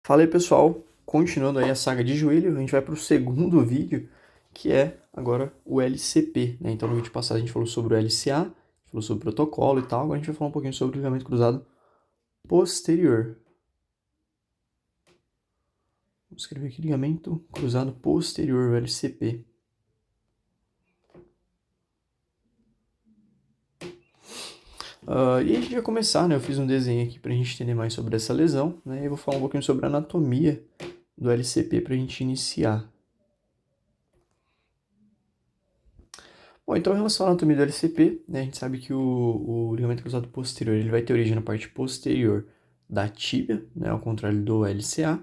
Fala aí, pessoal, continuando aí a saga de joelho, a gente vai para o segundo vídeo, que é agora o LCP, né? Então no vídeo passado a gente falou sobre o LCA, falou sobre o protocolo e tal, agora a gente vai falar um pouquinho sobre o ligamento cruzado posterior. Vou escrever aqui ligamento cruzado posterior, o LCP. E a gente vai começar, né? Eu fiz um desenho aqui para a gente entender mais sobre essa lesão, né? E eu vou falar um pouquinho sobre a anatomia do LCP para a gente iniciar. Bom, então em relação à anatomia do LCP, né, a gente sabe que o ligamento cruzado posterior ele vai ter origem na parte posterior da tíbia, né, ao contrário do LCA,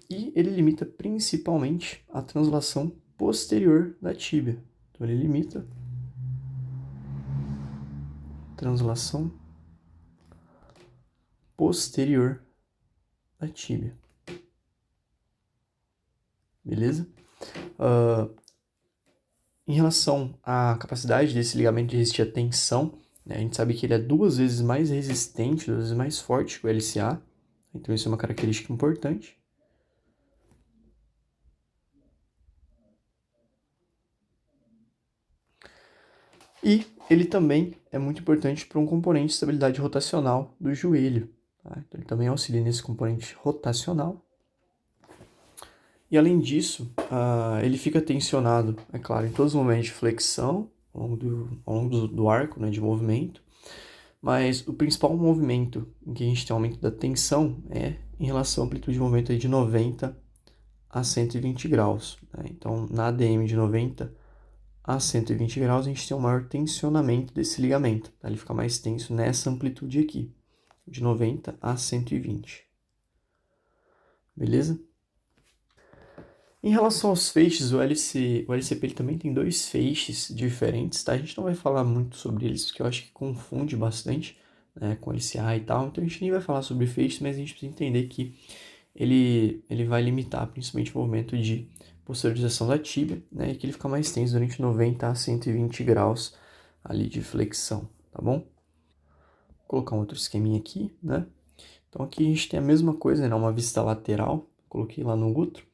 e ele limita principalmente a translação posterior da tíbia. Então ele limita a translação posterior da tíbia, beleza? Uh, Em relação à capacidade desse ligamento de resistir à tensão, né, a gente sabe que ele é duas vezes mais resistente, duas vezes mais forte que o LCA. Então isso é uma característica importante. E ele também é muito importante para um componente de estabilidade rotacional do joelho. Tá? Então ele também auxilia nesse componente rotacional. E além disso, ele fica tensionado, é claro, em todos os momentos de flexão, ao longo do arco, né, de movimento. Mas o principal movimento em que a gente tem aumento da tensão é em relação à amplitude de movimento aí de 90 a 120 graus. Né? Então, na ADM de 90 a 120 graus, a gente tem um maior tensionamento desse ligamento. Tá? Ele fica mais tenso nessa amplitude aqui, de 90 a 120. Beleza? Em relação aos feixes, o LCP ele também tem dois feixes diferentes, tá? A gente não vai falar muito sobre eles, porque eu acho que confunde bastante, né, com LCA e tal. Então a gente nem vai falar sobre feixes, mas a gente precisa entender que ele vai limitar principalmente o movimento de posteriorização da tíbia, né? E que ele fica mais tenso durante 90 a 120 graus ali de flexão, tá bom? Vou colocar um outro esqueminha aqui, né? Então aqui a gente tem a mesma coisa, né? Uma vista lateral, coloquei lá no outro.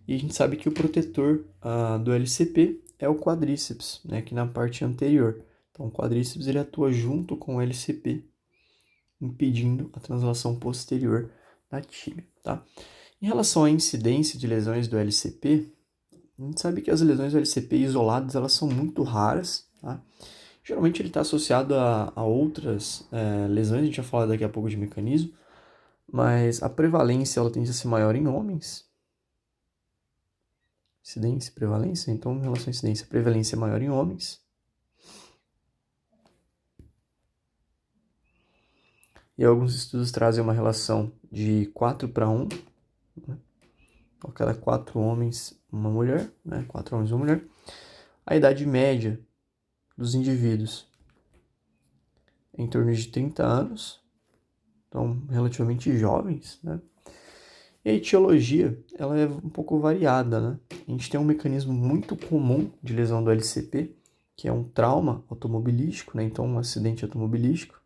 E a gente sabe que o protetor do LCP é o quadríceps, né, aqui na parte anterior. Então, o quadríceps ele atua junto com o LCP, impedindo a translação posterior da tíbia, tá? Em relação à incidência de lesões do LCP, a gente sabe que as lesões do LCP isoladas elas são muito raras, tá? Geralmente ele está associado a outras lesões, a gente vai falar daqui a pouco de mecanismo, mas a prevalência ela tende a ser maior em homens. Incidência e prevalência, então em relação à incidência, a prevalência é maior em homens. E alguns estudos trazem uma relação de 4 para 1, né? A cada 4 homens, uma mulher, né? 4 homens, uma mulher. A idade média dos indivíduos é em torno de 30 anos, então relativamente jovens, né? E a etiologia, ela é um pouco variada, né? A gente tem um mecanismo muito comum de lesão do LCP, que é um trauma automobilístico, né? Então um acidente automobilístico.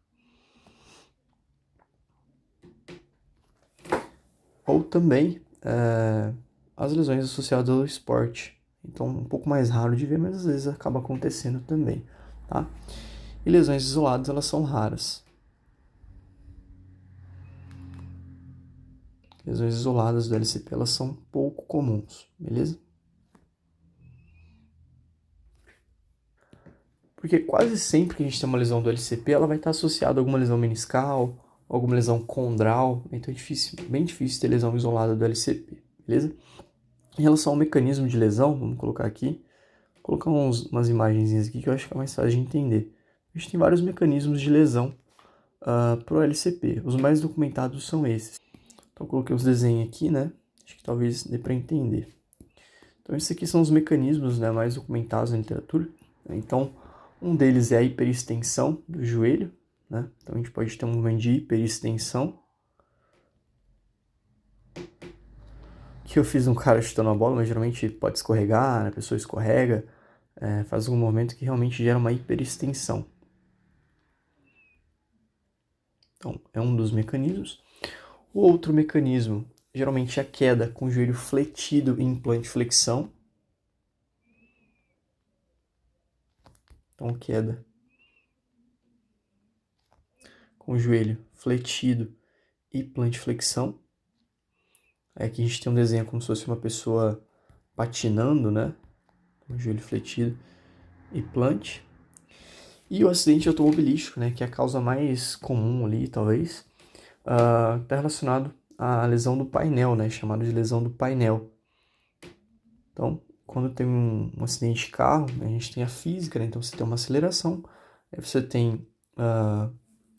Ou também as lesões associadas ao esporte. Então, um pouco mais raro de ver, mas às vezes acaba acontecendo também, tá? E lesões isoladas, elas são raras. Lesões isoladas do LCP, elas são pouco comuns, beleza? Porque quase sempre que a gente tem uma lesão do LCP, ela vai estar associada a alguma lesão meniscal, alguma lesão condral, então é difícil, bem difícil ter lesão isolada do LCP, beleza? Em relação ao mecanismo de lesão, vamos colocar aqui, vou colocar umas imagens aqui que eu acho que é mais fácil de entender. A gente tem vários mecanismos de lesão para o LCP. Os mais documentados são esses. Então, eu coloquei os desenhos aqui, né? Acho que talvez dê para entender. Então, esses aqui são os mecanismos, né, mais documentados na literatura. Então, um deles é a hiperextensão do joelho, né? Então, a gente pode ter um movimento de hiperextensão. Que eu fiz um cara chutando a bola, mas geralmente pode escorregar, né? A pessoa escorrega, faz um movimento que realmente gera uma hiperextensão. Então, é um dos mecanismos. O outro mecanismo, geralmente é a queda com o joelho fletido em plantiflexão. Então, queda com o joelho fletido e plantiflexão. Aqui a gente tem um desenho como se fosse uma pessoa patinando, né? Com o joelho fletido e plant. E o acidente automobilístico, né? Que é a causa mais comum ali, talvez. Está relacionado à lesão do painel, né? Chamado de lesão do painel. Então, quando tem um acidente de carro, né, a gente tem a física, né? Então você tem uma aceleração, aí você tem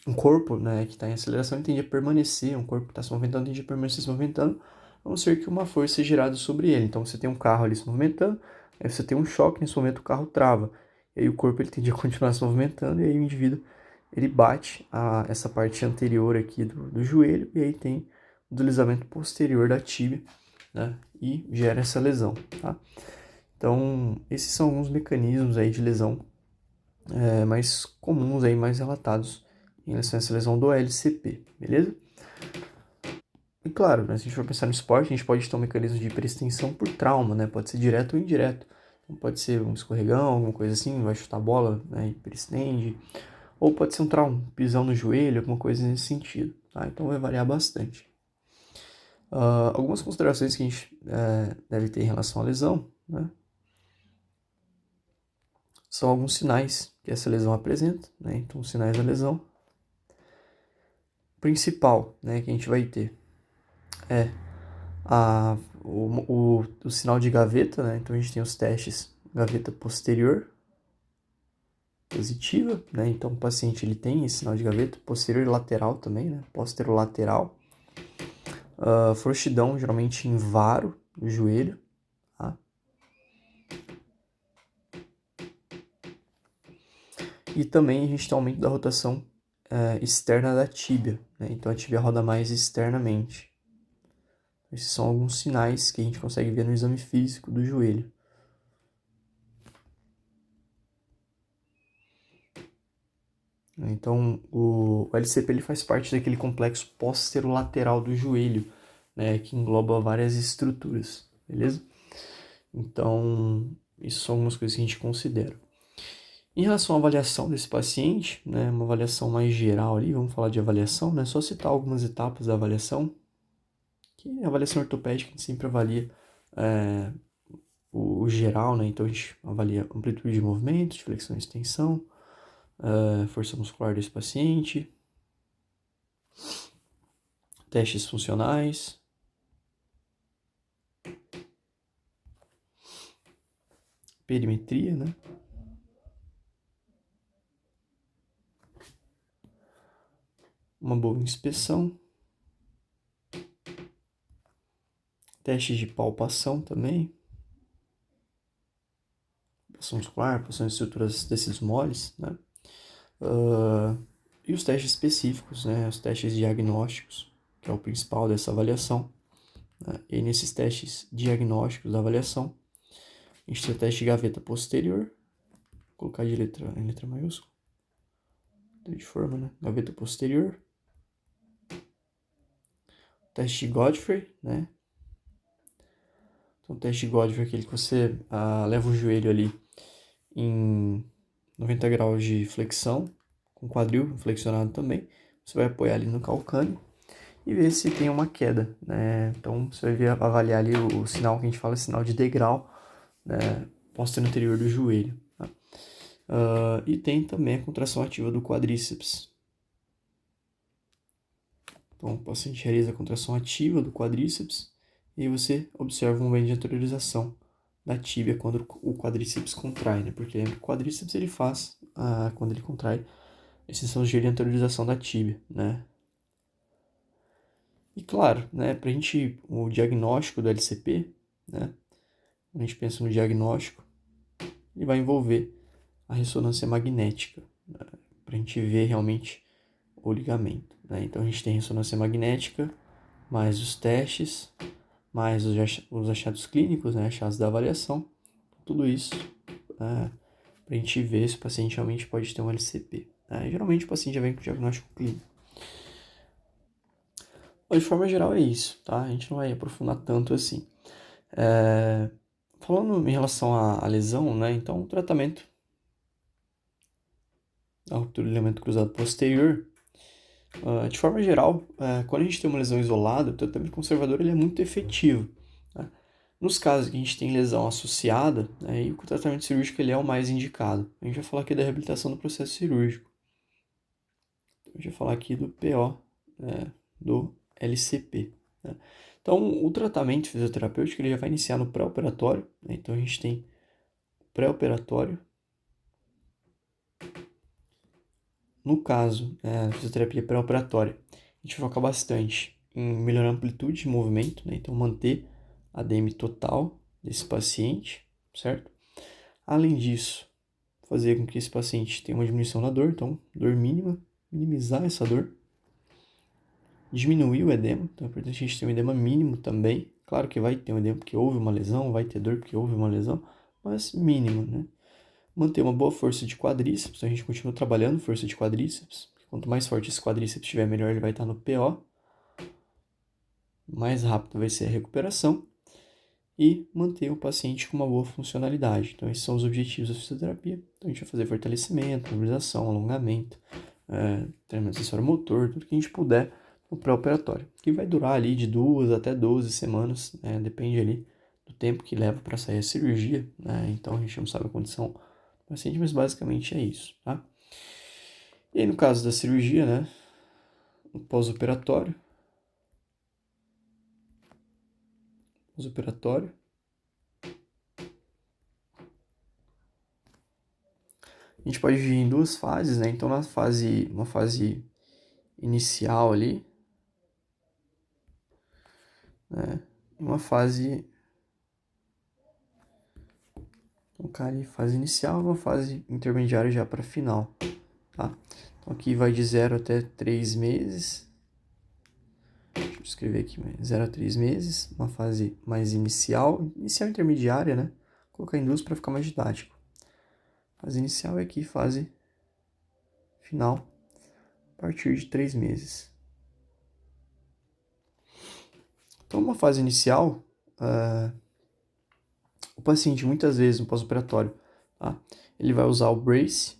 um corpo, né, que está em aceleração e tende a permanecer, um corpo que está se movimentando tende a permanecer se movimentando, a não ser que uma força seja gerada sobre ele. Então você tem um carro ali se movimentando, aí você tem um choque, nesse momento o carro trava, e aí o corpo ele tende a continuar se movimentando, e aí o indivíduo ele bate essa parte anterior aqui do joelho, e aí tem o deslizamento posterior da tíbia, né, e gera essa lesão, tá? Então, esses são alguns mecanismos aí de lesão mais comuns aí, mais relatados em relação a essa lesão do LCP, beleza? E claro, né, se a gente for pensar no esporte, a gente pode ter um mecanismo de hiperextensão por trauma, né? Pode ser direto ou indireto. Então, pode ser um escorregão, alguma coisa assim, vai chutar a bola, né, hiperestende. Ou pode ser um trauma, pisão no joelho, alguma coisa nesse sentido, tá? Então vai variar bastante. Algumas considerações que a gente deve ter em relação à lesão, né? São alguns sinais que essa lesão apresenta, né? Então, os sinais da lesão. O principal, né, que a gente vai ter é o sinal de gaveta, né? Então, a gente tem os testes gaveta posterior positiva, né? Então, o paciente ele tem esse sinal de gaveta posterior e lateral também, né? Posterolateral. Frouxidão, geralmente em varo do joelho, tá? E também a gente tem aumento da rotação externa da tíbia, né? Então a tíbia roda mais externamente. Esses são alguns sinais que a gente consegue ver no exame físico do joelho. Então o LCP ele faz parte daquele complexo posterolateral do joelho, né? Que engloba várias estruturas, beleza? Então, isso são algumas coisas que a gente considera. Em relação à avaliação desse paciente, né, uma avaliação mais geral ali, vamos falar de avaliação, né, só citar algumas etapas da avaliação, que a avaliação ortopédica a gente sempre avalia o geral, né, então a gente avalia amplitude de movimento, de flexão e extensão, força muscular desse paciente, testes funcionais, perimetria, né, uma boa inspeção, testes de palpação também, palpação muscular, palpação de estruturas de tecidos moles, né? E os testes específicos, né? Os testes diagnósticos, que é o principal dessa avaliação, né? E nesses testes diagnósticos da avaliação, a gente tem o teste de gaveta posterior, vou colocar em letra maiúscula, de forma, né? Gaveta posterior, teste de Godfrey, né? Então, o teste de Godfrey é aquele que você leva o joelho ali em 90 graus de flexão, com o quadril flexionado também. Você vai apoiar ali no calcâneo e ver se tem uma queda, né? Então, você vai avaliar ali o sinal que a gente fala, sinal de degrau, né? Posterior anterior do joelho. Tá? E tem também a contração ativa do quadríceps. Então, o paciente realiza a contração ativa do quadríceps e aí você observa um movimento de anteriorização da tíbia quando o quadríceps contrai, né? Porque o quadríceps ele faz, quando ele contrai, a extensão do joelho e a anteriorização da tíbia, né? E claro, né, pra gente, o diagnóstico do LCP, né, quando a gente pensa no diagnóstico, ele vai envolver a ressonância magnética, né, pra gente ver realmente o ligamento, né? Então a gente tem ressonância magnética, mais os testes, mais os achados clínicos, né, achados da avaliação, tudo isso pra gente ver se o paciente realmente pode ter um LCP. Né? Geralmente o paciente já vem com diagnóstico clínico. Bom, de forma geral é isso, tá? A gente não vai aprofundar tanto assim. É, Falando em relação à lesão, né? Então, o tratamento da ruptura do ligamento cruzado posterior, de forma geral, quando a gente tem uma lesão isolada, o tratamento conservador ele é muito efetivo, tá? Nos casos que a gente tem lesão associada, aí o tratamento cirúrgico ele é o mais indicado. A gente vai falar aqui da reabilitação do processo cirúrgico. A gente vai falar aqui do PO, do LCP, né? Então, o tratamento fisioterapêutico ele já vai iniciar no pré-operatório, né? Então, a gente tem pré-operatório. No caso, a fisioterapia pré-operatória, a gente vai focar bastante em melhorar a amplitude de movimento, né? Então, manter a DM total desse paciente, certo? Além disso, fazer com que esse paciente tenha uma diminuição da dor, então, dor mínima, minimizar essa dor, diminuir o edema, então é importante a gente ter um edema mínimo também. Claro que vai ter um edema porque houve uma lesão, vai ter dor porque houve uma lesão, mas mínimo, né? Manter uma boa força de quadríceps, então a gente continua trabalhando força de quadríceps. Quanto mais forte esse quadríceps estiver, melhor ele vai estar no PO, mais rápido vai ser a recuperação e manter o paciente com uma boa funcionalidade. Então, esses são os objetivos da fisioterapia. Então, a gente vai fazer fortalecimento, mobilização, alongamento, treinamento acessório motor, tudo que a gente puder no pré-operatório, que vai durar ali de 2 até 12 semanas, né? Depende ali do tempo que leva para sair a cirurgia, né? Então, a gente não sabe a condição do paciente, mas basicamente é isso, tá? E aí, no caso da cirurgia, né? No pós-operatório, a gente pode dividir em duas fases, né? Então, uma fase inicial ali, né? Uma fase, fase inicial, uma fase intermediária já para final, tá? Então, aqui vai de 0 até 3 meses. Deixa eu escrever aqui, 0 a 3 meses, uma fase mais inicial intermediária, né? Vou colocar em duas para ficar mais didático. Fase inicial é aqui, fase final, a partir de 3 meses. Então, uma fase inicial, o paciente, muitas vezes, no pós-operatório, tá? Ele vai usar o brace.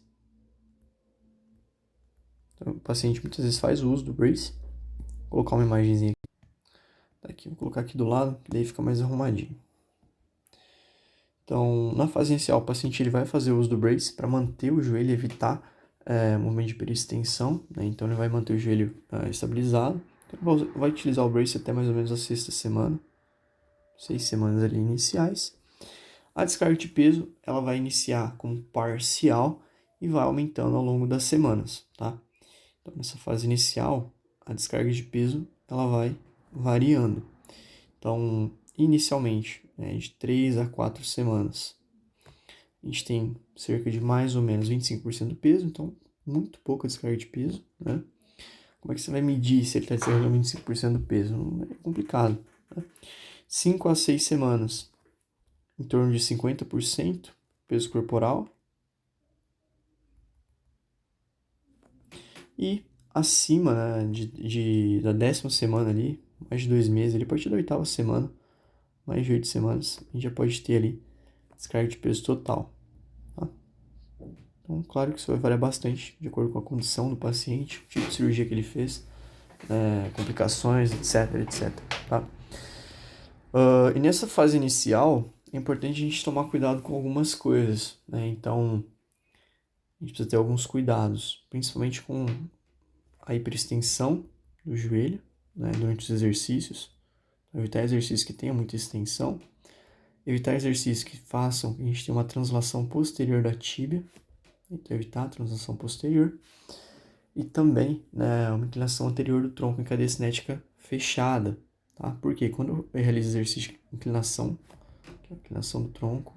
Então, o paciente muitas vezes faz o uso do brace. Vou colocar uma imagenzinha aqui. Vou colocar aqui do lado, que daí fica mais arrumadinho. Então, na fase inicial, o paciente ele vai fazer o uso do brace para manter o joelho e evitar movimento de peristensão, né? Então, ele vai manter o joelho estabilizado. Então, ele vai utilizar o brace até mais ou menos a sexta semana, 6 semanas ali iniciais. A descarga de peso, ela vai iniciar como parcial e vai aumentando ao longo das semanas, tá? Então, nessa fase inicial, a descarga de peso, ela vai variando. Então, inicialmente, né, de 3 a 4 semanas, a gente tem cerca de mais ou menos 25% do peso, então muito pouca descarga de peso, né? Como é que você vai medir se ele está descarregando 25% do peso? É complicado, né? 5 a 6 semanas, em torno de 50% peso corporal. E acima, né, da 10ª semana ali, mais de 2 meses, ali, a partir da 8ª semana, mais de 8 semanas, a gente já pode ter ali descarga de peso total, tá? Então, claro que isso vai variar bastante de acordo com a condição do paciente, o tipo de cirurgia que ele fez, complicações, etc, etc, tá? E nessa fase inicial, é importante a gente tomar cuidado com algumas coisas, né? Então, a gente precisa ter alguns cuidados, principalmente com a hiperextensão do joelho, né, durante os exercícios. Evitar exercícios que tenham muita extensão. Evitar exercícios que façam que a gente tenha uma translação posterior da tíbia. Então, evitar a translação posterior. E também, né, uma inclinação anterior do tronco em cadeia cinética fechada. Tá? Porque quando eu realizo exercício de inclinação, que é a inclinação do tronco,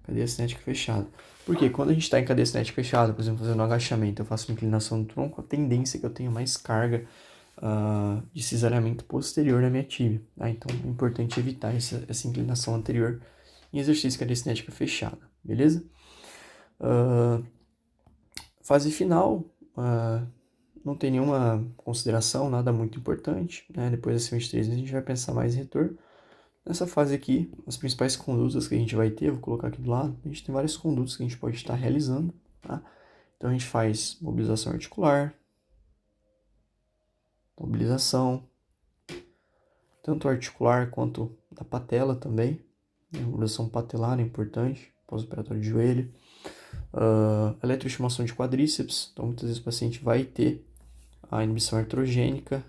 cadeia cinética fechada. Porque quando a gente está em cadeia cinética fechada, por exemplo, fazendo um agachamento, eu faço uma inclinação do tronco, a tendência é que eu tenha mais carga de cisalhamento posterior na minha tíbia. Tá? Então é importante evitar essa inclinação anterior em exercício de cadeia cinética fechada, beleza? Fase final, não tem nenhuma consideração, nada muito importante, né? Depois das 23 meses a gente vai pensar mais em retorno. Nessa fase aqui, as principais condutas que a gente vai ter, vou colocar aqui do lado, a gente tem várias condutas que a gente pode estar realizando, tá? Então a gente faz mobilização articular, mobilização, tanto articular quanto da patela também. A mobilização patelar é importante, pós-operatório de joelho. Eletroestimulação de quadríceps, então muitas vezes o paciente vai ter a inibição artrogênica.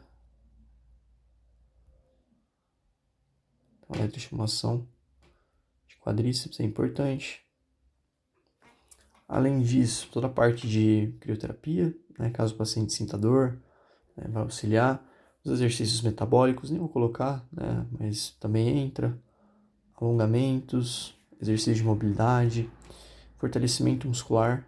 Então, a eletroestimulação de quadríceps é importante. Além disso, toda a parte de crioterapia, né, caso o paciente sinta dor, né, vai auxiliar. Os exercícios metabólicos, nem vou colocar, né, mas também entra. Alongamentos, exercício de mobilidade, fortalecimento muscular.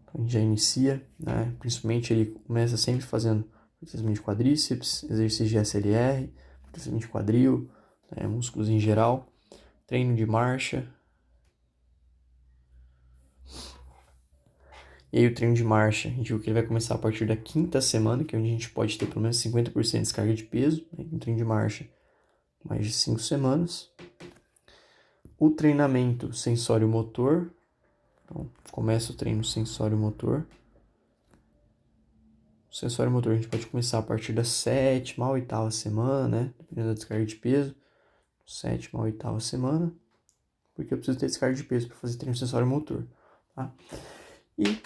Então, a gente já inicia, né, principalmente ele começa sempre fazendo fortalecimento de quadríceps, exercício de SLR, fortalecimento de quadril, né, músculos em geral, treino de marcha. E aí o treino de marcha, a gente viu que ele vai começar a partir da 5ª semana, que é onde a gente pode ter pelo menos 50% de descarga de peso, né, um treino de marcha mais de 5 semanas. O treinamento sensório-motor, então começa o treino sensório-motor. O sensório-motor a gente pode começar a partir da 7ª a 8ª semana, né, dependendo da descarga de peso, 7ª a 8ª semana, porque eu preciso ter descarga de peso para fazer treino sensório-motor, tá? E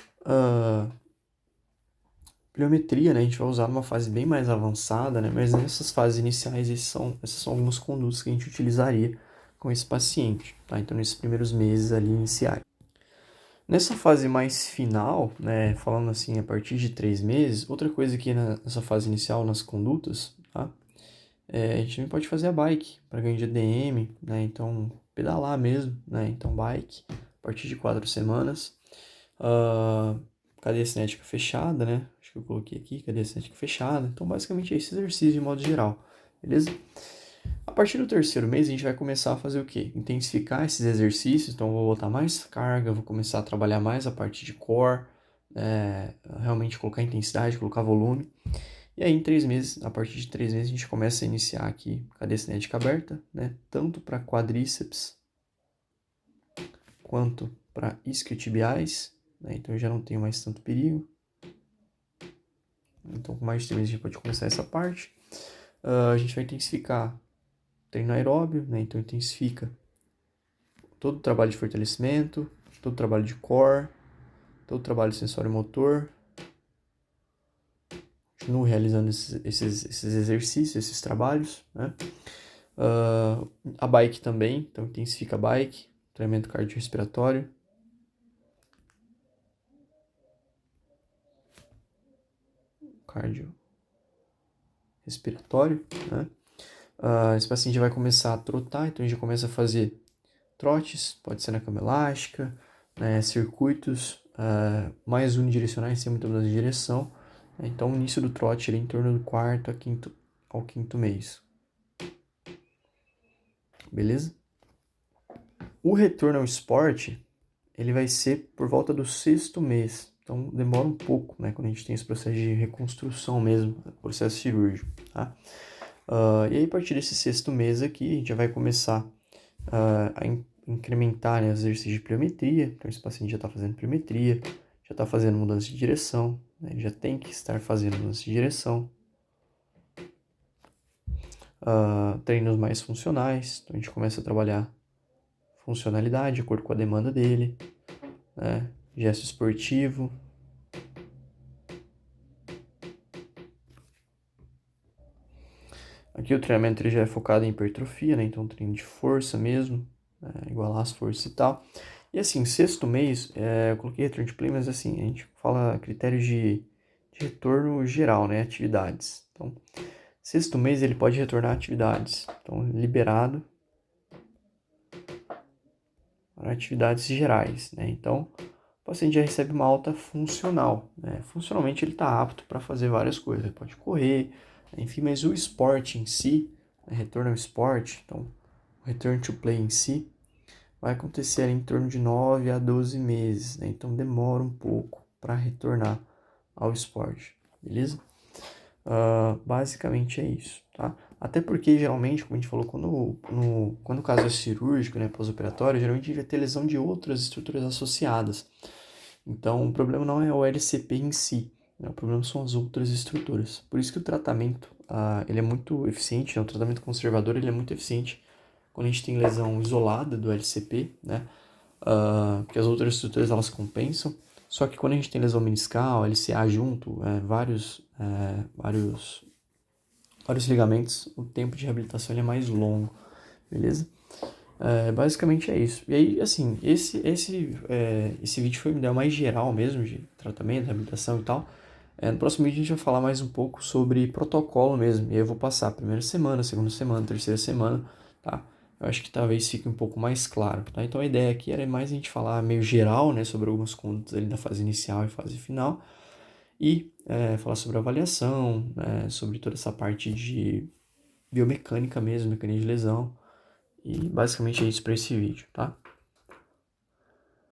pliometria, né, a gente vai usar numa fase bem mais avançada, né, mas nessas fases iniciais essas são algumas condutas que a gente utilizaria com esse paciente, tá? Então, nesses primeiros meses ali iniciais. Nessa fase mais final, né, falando assim, a partir de 3 meses, outra coisa que nessa fase inicial, nas condutas, tá? A gente também pode fazer a bike para ganho de ADM, né, então pedalar mesmo, né, então bike, a partir de 4 semanas. Cadeia cinética fechada, né? Acho que eu coloquei aqui, cadeia cinética fechada. Então, basicamente, é esse exercício de modo geral, beleza? A partir do 3º mês, a gente vai começar a fazer o quê? Intensificar esses exercícios. Então, eu vou botar mais carga, vou começar a trabalhar mais a parte de core, realmente colocar intensidade, colocar volume. E aí, em 3 meses, a partir de 3 meses, a gente começa a iniciar aqui cadeia cinética aberta, né? Tanto para quadríceps quanto para isquiotibiais, né? Então eu já não tenho mais tanto perigo. Então com mais de 3 meses a gente pode começar essa parte. A gente vai intensificar treino aeróbio, né? Então intensifica todo o trabalho de fortalecimento, todo o trabalho de core, todo o trabalho sensório-motor. Continuo realizando esses exercícios, esses trabalhos, né? A bike também, então intensifica a bike, treinamento cardiorrespiratório. Cardiorrespiratório, né? Esse paciente vai começar a trotar, então a gente já começa a fazer trotes, pode ser na cama elástica, né, circuitos mais unidirecionais, sem muita mudança de direção. Então o início do trote ele é em torno do 4º ao 5º mês. Beleza? O retorno ao esporte, ele vai ser por volta do 6º mês. Então demora um pouco, né, quando a gente tem esse processo de reconstrução mesmo, processo cirúrgico, tá? E aí a partir desse 6º mês aqui, a gente já vai começar a incrementar, né, os exercícios de pliometria. Então esse paciente já está fazendo pliometria, já está fazendo mudança de direção, né, ele já tem que estar fazendo mudança de direção. Treinos mais funcionais, então a gente começa a trabalhar funcionalidade de acordo com a demanda dele, né, gesto esportivo. Aqui o treinamento ele já é focado em hipertrofia, né, então treino de força mesmo, igualar as forças e tal. E assim, 6º mês, eu coloquei return to play, mas assim, a gente fala critérios de retorno geral, né, atividades. Então, 6º mês ele pode retornar atividades. Então, liberado para atividades gerais, né. Então, o paciente já recebe uma alta funcional, né. Funcionalmente ele está apto para fazer várias coisas, ele pode correr, enfim, mas o esporte em si, né, retorno ao esporte, então, o return to play em si, vai acontecer em torno de 9 a 12 meses, né? Então demora um pouco, para retornar ao esporte, beleza? Basicamente é isso, tá? Até porque, geralmente, como a gente falou, quando o caso é cirúrgico, né, pós-operatório, geralmente a gente vai ter lesão de outras estruturas associadas. Então, o problema não é o LCP em si, né? O problema são as outras estruturas. Por isso que o tratamento, ele é muito eficiente, né? O tratamento conservador, ele é muito eficiente quando a gente tem lesão isolada do LCP, né? Porque as outras estruturas, elas compensam. Só que quando a gente tem lesão meniscal, LCA junto, vários ligamentos, o tempo de reabilitação ele é mais longo, beleza? Basicamente é isso. E aí, assim, esse vídeo foi uma ideia mais geral mesmo, de tratamento, reabilitação e tal. No próximo vídeo a gente vai falar mais um pouco sobre protocolo mesmo. E aí eu vou passar a primeira semana, segunda semana, terceira semana, tá? Eu acho que talvez fique um pouco mais claro, tá? Então a ideia aqui era mais a gente falar meio geral, né, sobre algumas condutas ali da fase inicial e fase final. E falar sobre avaliação, né, sobre toda essa parte de biomecânica mesmo, mecânica de lesão. E basicamente é isso para esse vídeo, tá?